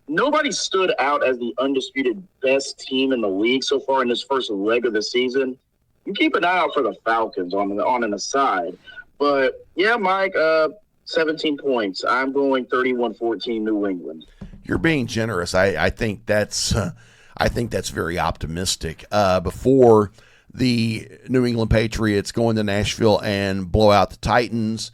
S3: Nobody stood out as the undisputed best team in the league so far in this first leg of the season. You keep an eye out for the Falcons on an aside. But, yeah, Mike, 17 points. I'm going 31-14 New England.
S1: You're being generous. I think that's very optimistic. Before the New England Patriots go into Nashville and blow out the Titans,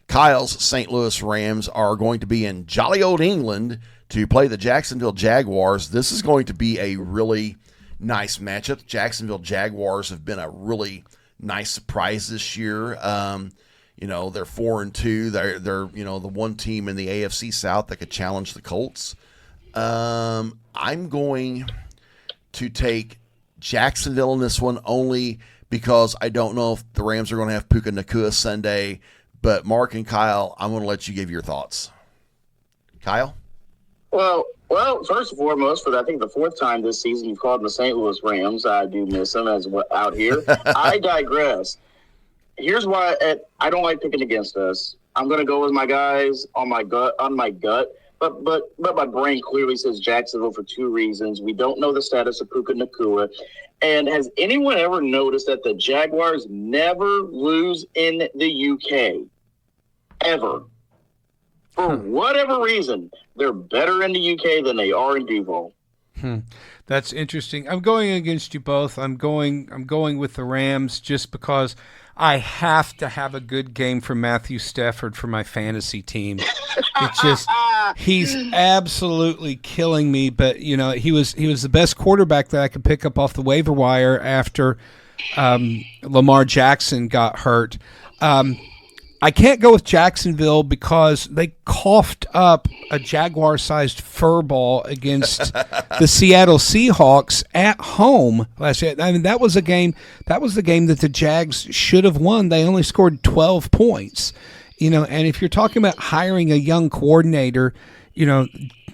S1: Kyle's St. Louis Rams are going to be in jolly old England to play the Jacksonville Jaguars. This is going to be a really nice matchup. The Jacksonville Jaguars have been a really nice surprise this year. They're 4-2. They're the one team in the AFC South that could challenge the Colts. I'm going to take Jacksonville in this one only because I don't know if the Rams are going to have Puka Nacua Sunday. But Mark and Kyle, I'm going to let you give your thoughts. Kyle?
S3: Well, first and foremost, for I think the 4th time this season, you've called them the St. Louis Rams. I do miss them out here. I digress. Here's why I don't like picking against us. I'm going to go with my guys on my gut. But my brain clearly says Jacksonville for 2 reasons. We don't know the status of Puka Nacua. And has anyone ever noticed that the Jaguars never lose in the UK? Ever. For whatever reason, they're better in the UK than they are in Duval.
S2: That's interesting. I'm going against you both. I'm going with the Rams just because I have to have a good game for Matthew Stafford for my fantasy team. It's just he's absolutely killing me. But he was the best quarterback that I could pick up off the waiver wire after Lamar Jackson got hurt. I can't go with Jacksonville because they coughed up a Jaguar-sized fur ball against the Seattle Seahawks at home last year. I mean, that was the game that the Jags should have won. They only scored 12 points. And if you're talking about hiring a young coordinator,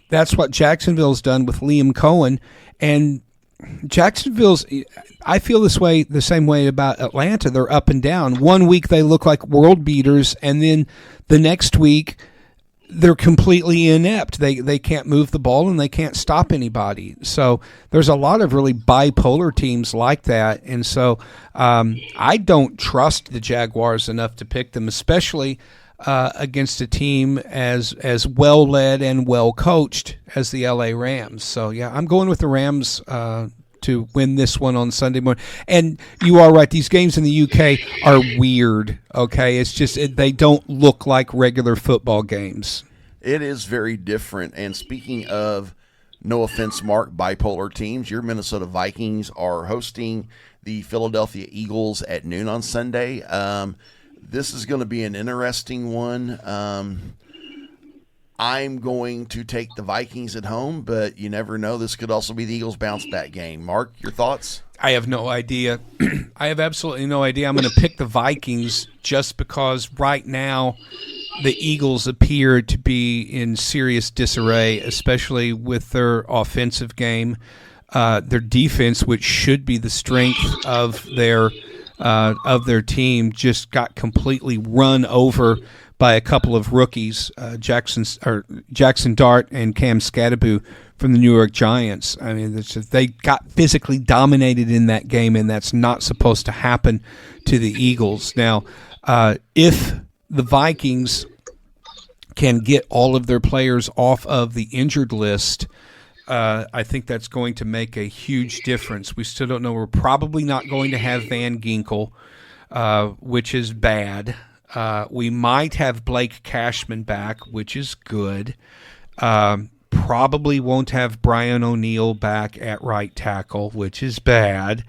S2: that's what Jacksonville's done with Liam Cohen. And I feel the same way about Atlanta. They're up and down. One week they look like world beaters, and then the next week they're completely inept. They can't move the ball and they can't stop anybody. So there's a lot of really bipolar teams like that, and so I don't trust the Jaguars enough to pick them, especially against a team as well led and well coached as the LA Rams. So yeah, I'm going with the Rams to win this one on Sunday morning. And you are right; these games in the UK are weird. Okay, it's just they don't look like regular football games.
S1: It is very different. And speaking of, no offense, Mark, bipolar teams, your Minnesota Vikings are hosting the Philadelphia Eagles at noon on Sunday. This is going to be an interesting one. I'm going to take the Vikings at home, but you never know. This could also be the Eagles' bounce-back game. Mark, your thoughts?
S2: I have no idea. I have absolutely no idea. I'm going to pick the Vikings just because right now the Eagles appear to be in serious disarray, especially with their offensive game. Their defense, which should be the strength of their team, just got completely run over by a couple of rookies, Jackson Dart and Cam Scatterbo from the New York Giants. I mean, they got physically dominated in that game, and that's not supposed to happen to the Eagles. Now, if the Vikings can get all of their players off of the injured list, I think that's going to make a huge difference. We still don't know. We're probably not going to have Van Ginkel, which is bad. We might have Blake Cashman back, which is good. Probably won't have Brian O'Neill back at right tackle, which is bad.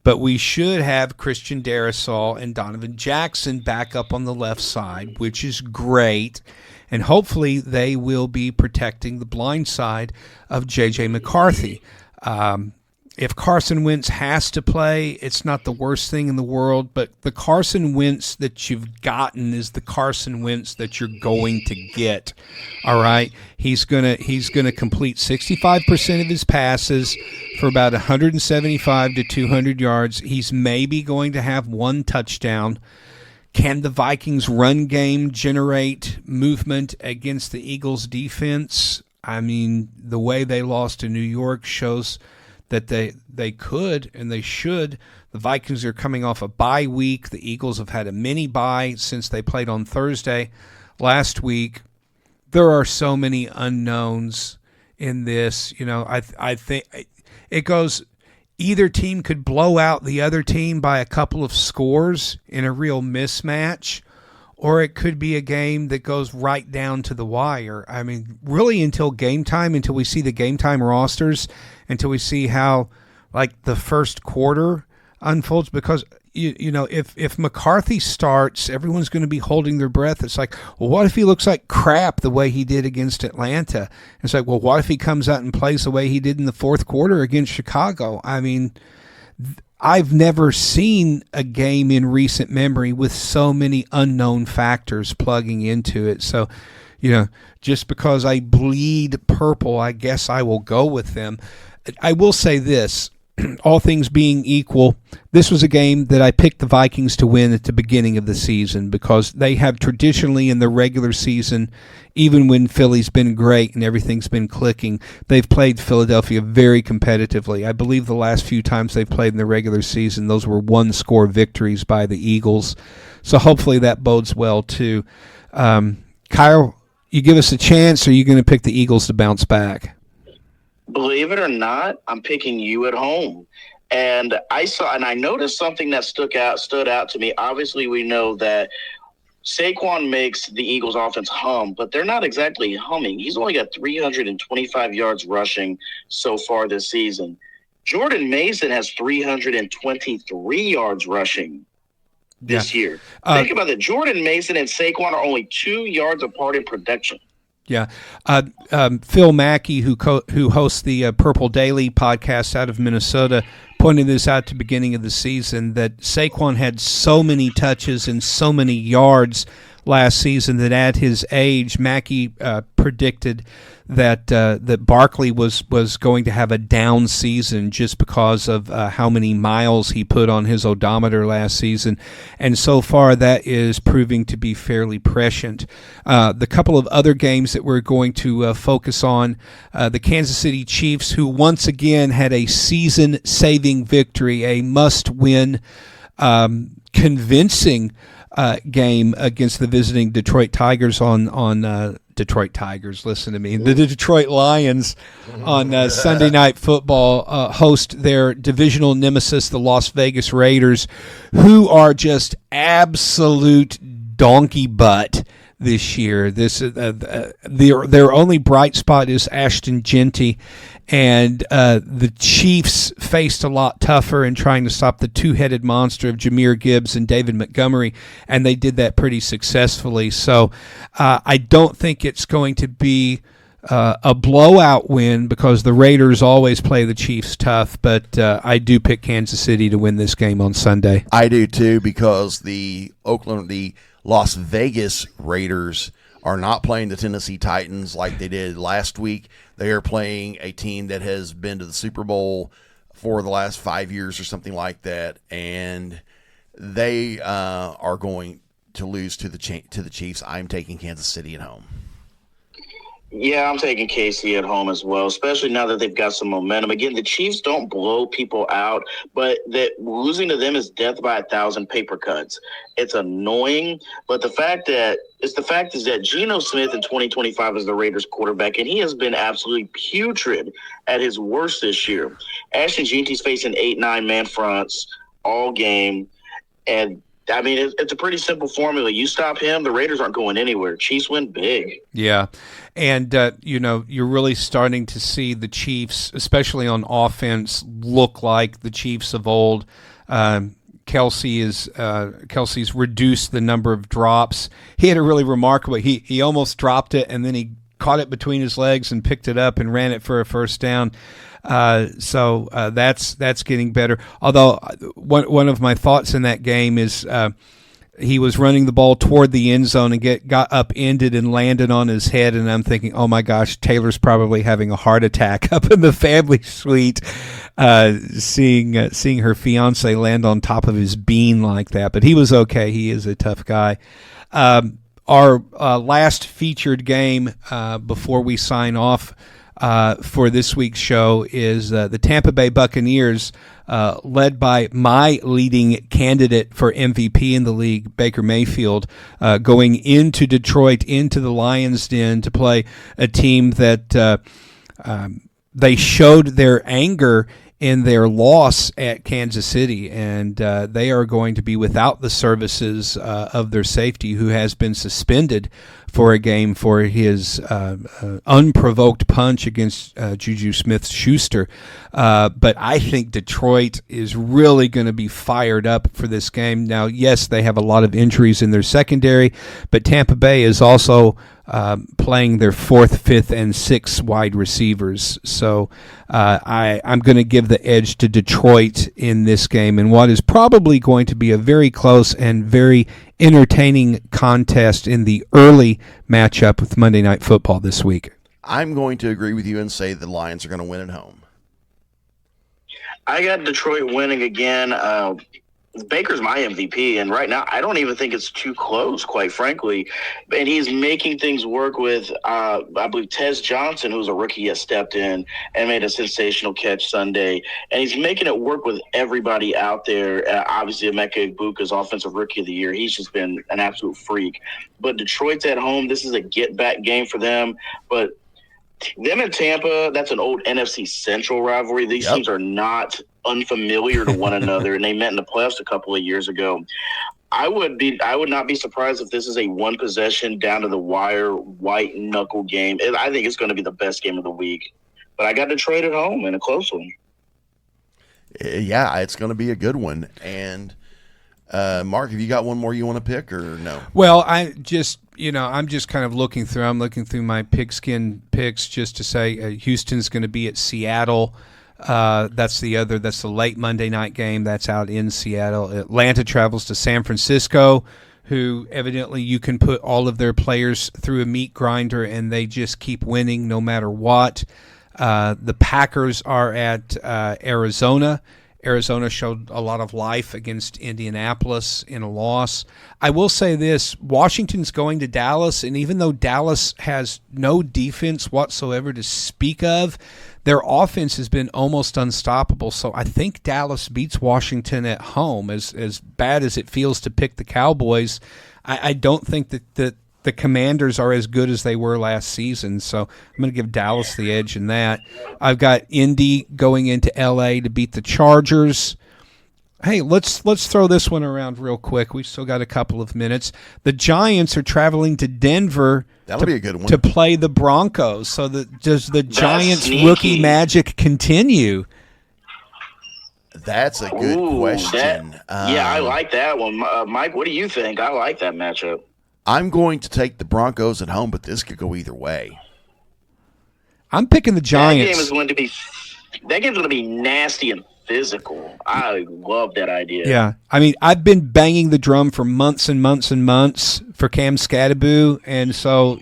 S2: But we should have Christian Darrisaw and Donovan Jackson back up on the left side, which is great. And hopefully they will be protecting the blind side of J.J. McCarthy. If Carson Wentz has to play, it's not the worst thing in the world, but the Carson Wentz that you've gotten is the Carson Wentz that you're going to get. All right? He's gonna complete 65% of his passes for about 175 to 200 yards. He's maybe going to have one touchdown. Can the Vikings' run game generate movement against the Eagles' defense? I mean, the way they lost to New York shows that they could and they should. The Vikings are coming off a bye week. The Eagles have had a mini bye since they played on Thursday last week. There are so many unknowns in this. You know, I think it goes either team could blow out the other team by a couple of scores in a real mismatch, or it could be a game that goes right down to the wire. I mean, really until game time, until we see the game time rosters, until we see how, like, the first quarter unfolds. Because, you know, if McCarthy starts, everyone's going to be holding their breath. It's like, well, what if he looks like crap the way he did against Atlanta? It's like, well, what if he comes out and plays the way he did in the fourth quarter against Chicago? I mean, I've never seen a game in recent memory with so many unknown factors plugging into it. So, you know, just because I bleed purple, I guess I will go with them. I will say this, all things being equal, this was a game that I picked the Vikings to win at the beginning of the season because they have traditionally in the regular season, even when Philly's been great and everything's been clicking, they've played Philadelphia very competitively. I believe the last few times they've played in the regular season, those were one-score victories by the Eagles. So hopefully that bodes well too. Kyle, you give us a chance, or are you going to pick the Eagles to bounce back?
S3: Believe it or not, I'm picking you at home. And I noticed something that stood out to me. Obviously, we know that Saquon makes the Eagles offense hum, but they're not exactly humming. He's only got 325 yards rushing so far this season. Jordan Mason has 323 yards rushing this year. Think about that. Jordan Mason and Saquon are only 2 yards apart in production.
S2: Yeah. Phil Mackey, who hosts the Purple Daily podcast out of Minnesota, pointed this out at the beginning of the season, that Saquon had so many touches and so many yards last season that at his age, Mackey predicted that Barkley was going to have a down season just because of how many miles he put on his odometer last season. And so far, that is proving to be fairly prescient. The couple of other games that we're going to focus on, the Kansas City Chiefs, who once again had a season-saving victory, a must-win, convincing game against the visiting Detroit Tigers on Detroit Tigers, listen to me. The Detroit Lions on Sunday Night Football host their divisional nemesis, the Las Vegas Raiders, who are just absolute donkey butt this year. Their only bright spot is Ashton Genty, and the Chiefs faced a lot tougher in trying to stop the two-headed monster of Jahmyr Gibbs and David Montgomery, and they did that pretty successfully. So I don't think it's going to be a blowout win because the Raiders always play the Chiefs tough, but I do pick Kansas City to win this game on Sunday.
S1: I do too, because the Las Vegas Raiders are not playing the Tennessee Titans like they did last week. They are playing a team that has been to the Super Bowl for the last 5 years or something like that, and they are going to lose to the Chiefs. I'm taking Kansas City at home.
S3: Yeah, I'm taking KC at home as well, especially now that they've got some momentum. Again, the Chiefs don't blow people out, but that losing to them is death by 1,000 paper cuts. It's annoying, but the fact is that Geno Smith in 2025 is the Raiders quarterback, and he has been absolutely putrid at his worst this year. Ashton Jeanty's facing 8-9 man fronts all game, and I mean, it's a pretty simple formula. You stop him, the Raiders aren't going anywhere. Chiefs win big.
S2: Yeah, and you're really starting to see the Chiefs, especially on offense, look like the Chiefs of old. Kelsey's reduced the number of drops. He had a really remarkable. He almost dropped it, and then he caught it between his legs and picked it up and ran it for a first down. So that's getting better. Although one of my thoughts in that game is he was running the ball toward the end zone and got upended and landed on his head, and I'm thinking, oh my gosh, Taylor's probably having a heart attack up in the family suite, seeing her fiance land on top of his bean like that. But he was okay. He is a tough guy. Our last featured game before we sign off for this week's show is the Tampa Bay Buccaneers, led by my leading candidate for MVP in the league, Baker Mayfield, going into Detroit, into the Lions' Den to play a team that they showed their anger in their loss at Kansas City, and they are going to be without the services of their safety, who has been suspended for a game for his unprovoked punch against Juju Smith-Schuster. But I think Detroit is really going to be fired up for this game. Now, yes, they have a lot of injuries in their secondary, but Tampa Bay is also playing their 4th, 5th, and 6th wide receivers. So I'm going to give the edge to Detroit in this game, in what is probably going to be a very close and very entertaining contest in the early matchup with Monday Night Football this week.
S1: I'm going to agree with you and say the Lions are going to win at home.
S3: I got Detroit winning again. Baker's my MVP, and right now I don't even think it's too close, quite frankly. And he's making things work with, I believe, Tez Johnson, who's a rookie, has stepped in and made a sensational catch Sunday. And he's making it work with everybody out there. Obviously, Emeka Egbuka's Offensive Rookie of the Year. He's just been an absolute freak. But Detroit's at home. This is a get-back game for them. But them and Tampa, that's an old NFC Central rivalry. These teams are not unfamiliar to one another, and they met in the playoffs a couple of years ago. I would not be surprised if this is a one possession down to the wire white knuckle game. I think it's going to be the best game of the week. But I got Detroit at home in a close one.
S1: Yeah, it's going to be a good one. And Mark, have you got one more you want to pick or no?
S2: Well, I'm just kind of looking through my pigskin picks just to say Houston's going to be at Seattle. That's the late Monday night game. That's out in Seattle. Atlanta travels to San Francisco, who evidently you can put all of their players through a meat grinder and they just keep winning no matter what. The Packers are at Arizona. Arizona showed a lot of life against Indianapolis in a loss. I will say this, Washington's going to Dallas, and even though Dallas has no defense whatsoever to speak of, their offense has been almost unstoppable. So I think Dallas beats Washington at home. As bad as it feels to pick the Cowboys, I don't think that the Commanders are as good as they were last season, so I'm going to give Dallas the edge in that. I've got Indy going into L.A. to beat the Chargers. Hey, let's throw this one around real quick. We've still got a couple of minutes. The Giants are traveling to Denver
S1: be a good one
S2: to play the Broncos. So does the Giants' rookie magic continue?
S1: That's a good question.
S3: I like that one. Mike, what do you think? I like that matchup.
S1: I'm going to take the Broncos at home, but this could go either way.
S2: I'm picking the Giants.
S3: That game's going to be nasty and physical. I love that idea.
S2: Yeah. I mean, I've been banging the drum for months and months and months for Cam Scadaboo, and so,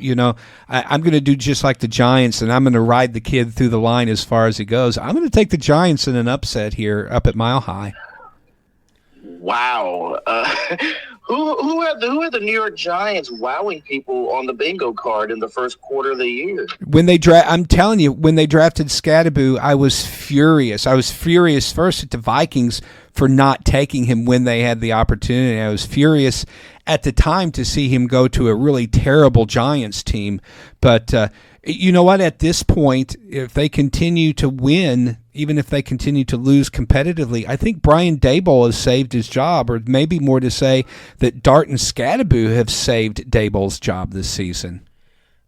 S2: I'm going to do just like the Giants, and I'm going to ride the kid through the line as far as he goes. I'm going to take the Giants in an upset here up at Mile High.
S3: Wow. Who had the New York Giants wowing people on the bingo card in the first quarter of the year?
S2: I'm telling you, when they drafted Scadaboo, I was furious. I was furious first at the Vikings for not taking him when they had the opportunity. I was furious at the time to see him go to a really terrible Giants team. But you know what? At this point, if they continue to win, even if they continue to lose competitively, I think Brian Daboll has saved his job, or maybe more to say that Dart and Scadaboo have saved Daboll's job this season.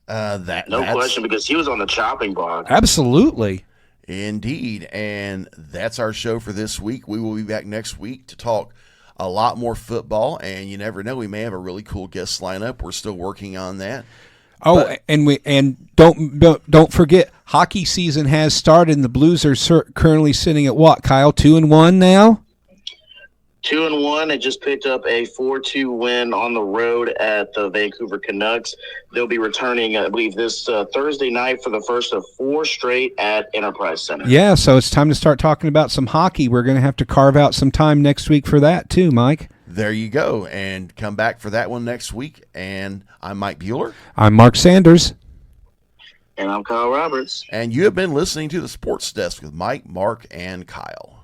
S3: No question, because he was on the chopping block.
S2: Absolutely.
S1: Indeed. And that's our show for this week. We will be back next week to talk a lot more football, and you never know, we may have a really cool guest lineup. We're still working on that.
S2: Oh, and don't forget, hockey season has started, and the Blues are currently sitting at what, Kyle? 2-1 now.
S3: 2-1. They just picked up a 4-2 win on the road at the Vancouver Canucks. They'll be returning, I believe, this Thursday night for the first of 4 straight at Enterprise Center.
S2: Yeah, so it's time to start talking about some hockey. We're going to have to carve out some time next week for that too, Mike.
S1: There you go, and come back for that one next week. And I'm Mike Bueller.
S2: I'm Mark Sanders.
S3: And I'm Kyle Roberts.
S1: And you have been listening to the Sports Desk with Mike, Mark, and Kyle.